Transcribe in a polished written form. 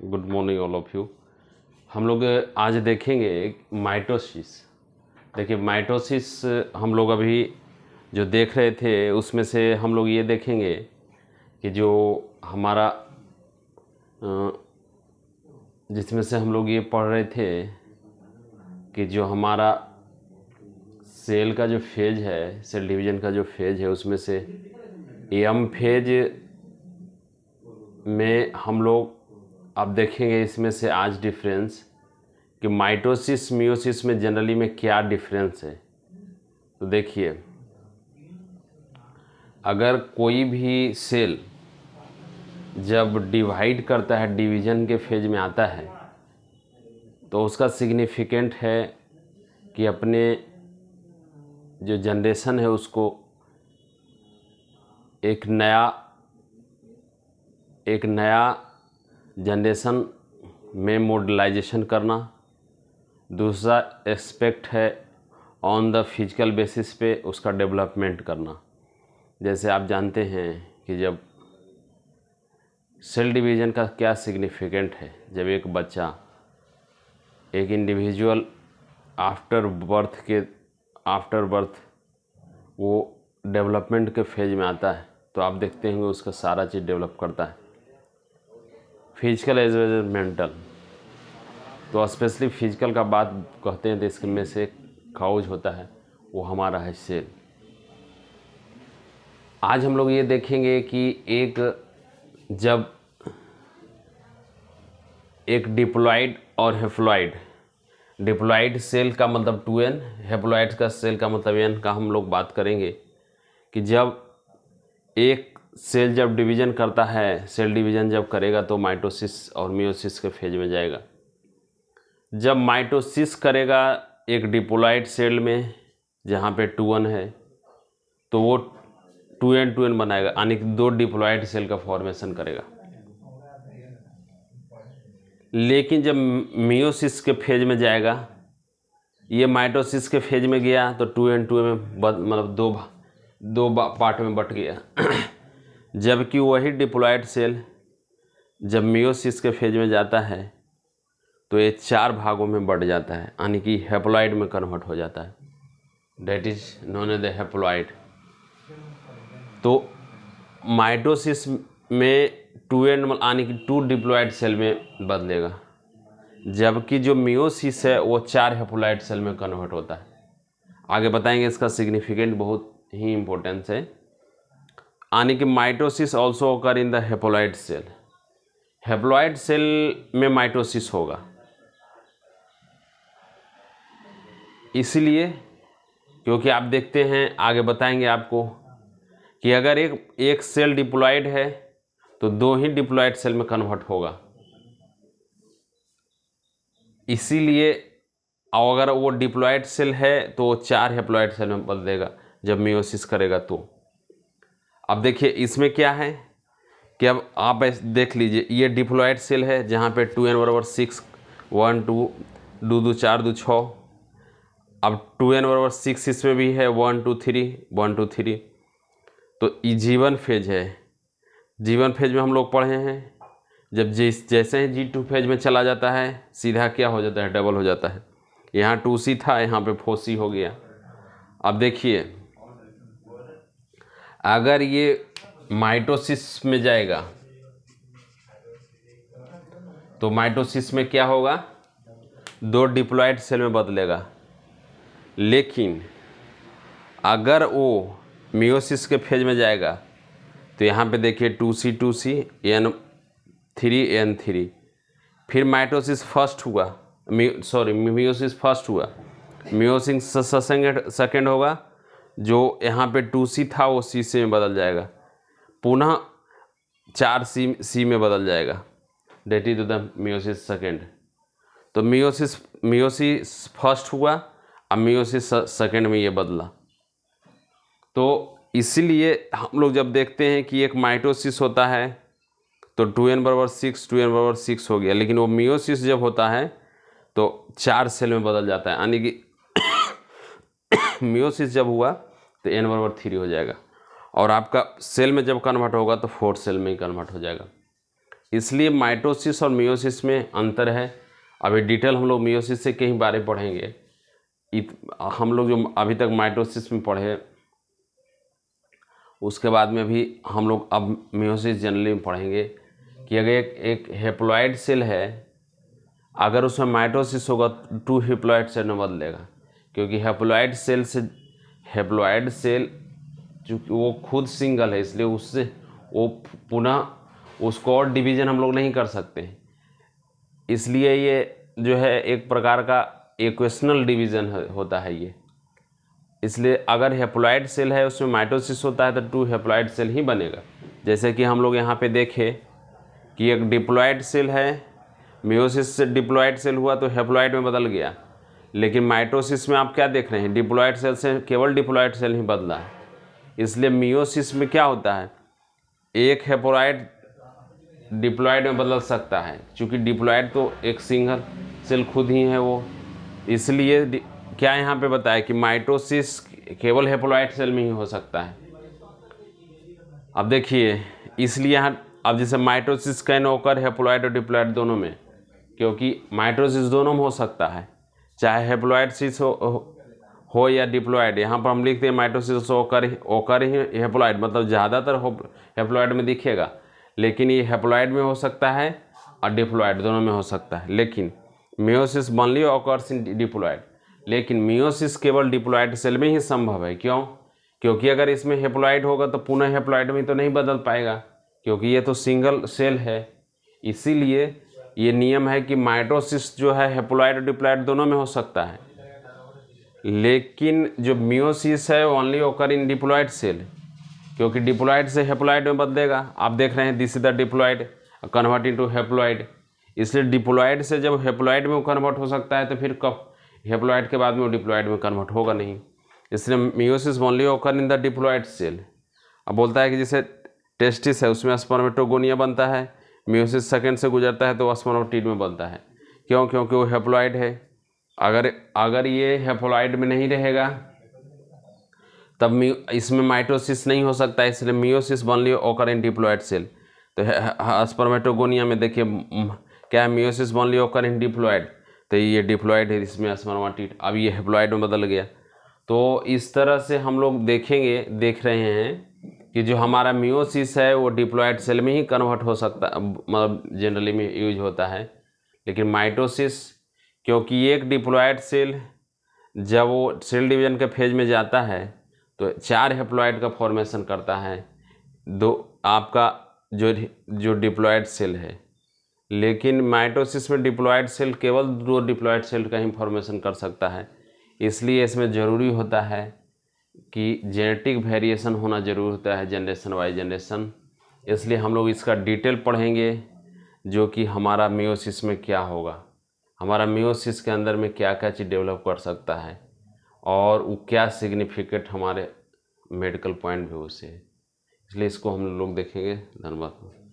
Good morning all of you. हम लोग आज देखेंगे माइटोसिस। देखिए माइटोसिस हम लोग अभी जो देख रहे थे उसमें से हम लोग ये देखेंगे कि जो हमारा जिसमें से हम लोग ये पढ़ रहे थे कि जो हमारा सेल का जो फेज है, सेल डिवीज़न का जो फेज है, उसमें से एम फेज में हम लोग अब देखेंगे इसमें से आज डिफरेंस कि माइटोसिस मियोसिस में जनरली में क्या डिफरेंस है। तो देखिए, अगर कोई भी सेल जब डिवाइड करता है, डिवीज़न के फेज में आता है, तो उसका सिग्निफिकेंट है कि अपने जो जनरेशन है उसको एक नया जनरेशन में मॉडलाइजेशन करना। दूसरा एस्पेक्ट है ऑन द फिजिकल बेसिस पे उसका डेवलपमेंट करना। जैसे आप जानते हैं कि जब सेल डिवीज़न का क्या सिग्निफिकेंट है, जब एक बच्चा, एक इंडिविजुअल आफ्टर बर्थ वो डेवलपमेंट के फेज में आता है, तो आप देखते हैं उसका सारा चीज़ डेवलप करता है, physical as well as mental. तो स्पेशली फिजिकल का बात कहते हैं तो इसमें से काउज होता है, वो हमारा है सेल। आज हम लोग ये देखेंगे कि जब एक डिप्लॉइड और हेप्लॉइड, डिप्लॉइड सेल का मतलब 2n, हेप्लॉइड का सेल का मतलब n का हम लोग बात करेंगे कि जब एक सेल जब डिवीज़न करता है, सेल डिवीज़न जब करेगा तो माइटोसिस और मियोसिस के फेज में जाएगा। जब माइटोसिस करेगा एक डिप्लॉइड सेल में जहाँ पे 2n है, तो वो 2n बनाएगा, यानी कि 2 डिप्लॉइड सेल का फॉर्मेशन करेगा। लेकिन जब मियोसिस के फेज में जाएगा, ये माइटोसिस के फेज में गया तो 2n में मतलब दो पार्ट में बट गया। जबकि वही डिप्लॉइड सेल जब मियोसिस के फेज में जाता है तो ये 4 भागों में बढ़ जाता है, यानी कि हेप्लॉइड में कन्वर्ट हो जाता है। That is known as the haploid. तो माइटोसिस में 2n यानी कि 2 डिप्लॉइड सेल में बदलेगा, जबकि जो मियोसिस है वो 4 हेप्लॉइड सेल में कन्वर्ट होता है। आगे बताएंगे, इसका सिग्निफिकेंट बहुत ही इम्पोर्टेंस है। यानी कि mitosis also occur in the haploid cell. Haploid cell में माइटोसिस होगा, इसलिए क्योंकि आप देखते हैं, आगे बताएंगे आपको कि अगर एक सेल डिप्लॉइड है तो 2 ही डिप्लॉइड सेल में कन्वर्ट होगा। इसीलिए अगर वो डिप्लॉइड सेल है तो 4 हेप्लॉइड सेल में बदलेगा जब मियोसिस करेगा। तो अब देखिए इसमें क्या है कि अब आप देख लीजिए, ये डिप्लॉइड सेल है जहाँ पे 2n बराबर 6, 1 2 2 2 4 2 6। अब 2n बराबर 6 इसमें भी है, 1 2 3 1 2 3। तो ये जीवन फेज है। जीवन फेज में हम लोग पढ़े हैं, जब जैसे ही G2 फेज में चला जाता है सीधा क्या हो जाता है, डबल हो जाता है। यहाँ 2C था, यहाँ पे 4C हो गया। अब देखिए, अगर ये माइटोसिस में जाएगा तो माइटोसिस में क्या होगा, 2 डिप्लॉइड सेल में बदलेगा। लेकिन अगर वो मियोसिस के फेज में जाएगा तो यहाँ पे देखिए 2C N3 N3। फिर माइटोसिस फर्स्ट हुआ, मियोसिस फर्स्ट हुआ, मियोसिस सेकेंड होगा, जो यहाँ पे 2C था वो C में बदल जाएगा, पुनः 4C में बदल जाएगा। That is the meiosis second. तो मियोसिस फर्स्ट हुआ, अब मियोसिस सेकेंड में ये बदला। तो इसीलिए हम लोग जब देखते हैं कि एक माइटोसिस होता है तो 2n बराबर 6 हो गया, लेकिन वो मियोसिस जब होता है तो 4 सेल में बदल जाता है, यानी कि मियोसिस जब हुआ तो n बराबर 3 हो जाएगा, और आपका सेल में जब कन्वर्ट होगा तो 4 सेल में ही कन्वर्ट हो जाएगा। इसलिए माइटोसिस और मियोसिस में अंतर है। अभी डिटेल हम लोग मियोसिस से कहीं बारे पढ़ेंगे। हम लोग जो अभी तक माइटोसिस में पढ़े, उसके बाद में भी हम लोग अब मियोसिस जनरली में पढ़ेंगे कि अगर एक हेप्लॉइड सेल है, अगर उसमें माइटोसिस होगा तो 2 हेप्लॉइड सेल में बदलेगा, क्योंकि हेप्लॉइड सेल चूँकि वो खुद सिंगल है, इसलिए उससे वो पुनः उसको और डिवीज़न हम लोग नहीं कर सकते। इसलिए ये जो है एक प्रकार का इक्वेशनल डिवीज़न होता है ये। इसलिए अगर हेप्लॉइड सेल है उसमें माइटोसिस होता है तो 2 हेप्लॉइड सेल ही बनेगा। जैसे कि हम लोग यहाँ पे देखें कि एक डिप्लॉइड सेल है, मियोसिस से डिप्लॉइड सेल हुआ तो हेप्लॉइड में बदल गया, लेकिन माइटोसिस में आप क्या देख रहे हैं, डिप्लॉइड सेल से केवल डिप्लॉइड सेल ही बदला है। इसलिए मियोसिस में क्या होता है, एक हेप्लॉइड डिप्लॉइड में बदल सकता है, क्योंकि डिप्लॉइड तो एक सिंगल सेल खुद ही है वो। इसलिए क्या यहाँ पे बताया कि माइटोसिस केवल हेप्लॉइड सेल में ही हो सकता है। अब देखिए, इसलिए यहाँ अब जैसे माइटोसिस कैन ओकर हेप्लॉइड और डिप्लॉइड दोनों में, क्योंकि माइटोसिस दोनों में हो सकता है, चाहे हेप्लॉइड सिस हो या डिप्लॉइड। यहाँ पर हम लिखते हैं माइटोसिस ओकर ही हेप्लॉइड, मतलब ज़्यादातर हेप्लॉइड में दिखेगा, लेकिन ये हेप्लॉइड में हो सकता है और डिप्लॉइड दोनों में हो सकता है। लेकिन meiosis only occurs in diploid, लेकिन मियोसिस केवल डिप्लॉइड सेल में ही संभव है। क्यों? क्योंकि अगर इसमें हेप्लॉइड होगा तो पुनः हेप्लॉइड में तो नहीं बदल पाएगा, क्योंकि ये तो सिंगल सेल है। इसीलिए ये नियम है कि माइटोसिस जो है हेप्लॉइड और डिप्लॉइड दोनों में हो सकता है, लेकिन जो मियोसिस है ओनली ओकर इन डिप्लॉइड सेल, क्योंकि डिप्लॉइड से हेप्लॉइड में बदलेगा। आप देख रहे हैं this is the diploid convert into haploid, इसलिए डिप्लॉइड से जब हेप्लॉइड में वो कन्वर्ट हो सकता है तो फिर कब हेप्लॉइड के बाद में वो डिप्लॉइड में कन्वर्ट होगा नहीं। इसलिए मियोसिस ओनली ओकर इन द डिप्लॉइड सेल। अब बोलता है कि जैसे टेस्टिस है उसमें स्पर्मेटोगोनिया बनता है, मियोसिस सेकेंड से गुजरता है तो स्पर्मेटिड में बनता है। क्यों? क्योंकि वो हेप्लॉइड है। अगर ये हेप्लॉइड में नहीं रहेगा तब इसमें माइटोसिस नहीं हो सकता, इसलिए मियोसिस ओनली ओकर इन डिप्लॉइड सेल। तो स्पर्मेटोगोनिया में देखिए क्या है, मियोसिस ओनली ओकर इन डिप्लॉइड, तो ये डिप्लॉइड है, इसमें स्पर्मेटिड, अब ये हेप्लॉइड में बदल गया। तो इस तरह से हम लोग देख रहे हैं कि जो हमारा मियोसिस है वो डिप्लॉइड सेल में ही कन्वर्ट हो सकता, मतलब जनरली में यूज होता है। लेकिन माइटोसिस, क्योंकि एक डिप्लॉइड सेल जब वो सेल डिवीजन के फेज में जाता है तो 4 हेप्लॉइड का फॉर्मेशन करता है, आपका जो डिप्लॉइड सेल है। लेकिन माइटोसिस में डिप्लॉइड सेल केवल 2 डिप्लॉइड सेल का ही फॉर्मेशन कर सकता है। इसलिए इसमें ज़रूरी होता है कि जेनेटिक वेरिएशन होना ज़रूरी होता है, जनरेशन बाय जनरेशन। इसलिए हम लोग इसका डिटेल पढ़ेंगे, जो कि हमारा मियोसिस में क्या होगा, हमारा मियोसिस के अंदर में क्या क्या चीज़ डेवलप कर सकता है और वो क्या सिग्निफिकेंट हमारे मेडिकल पॉइंट व्यू से है। इसलिए इसको हम लोग देखेंगे। धन्यवाद।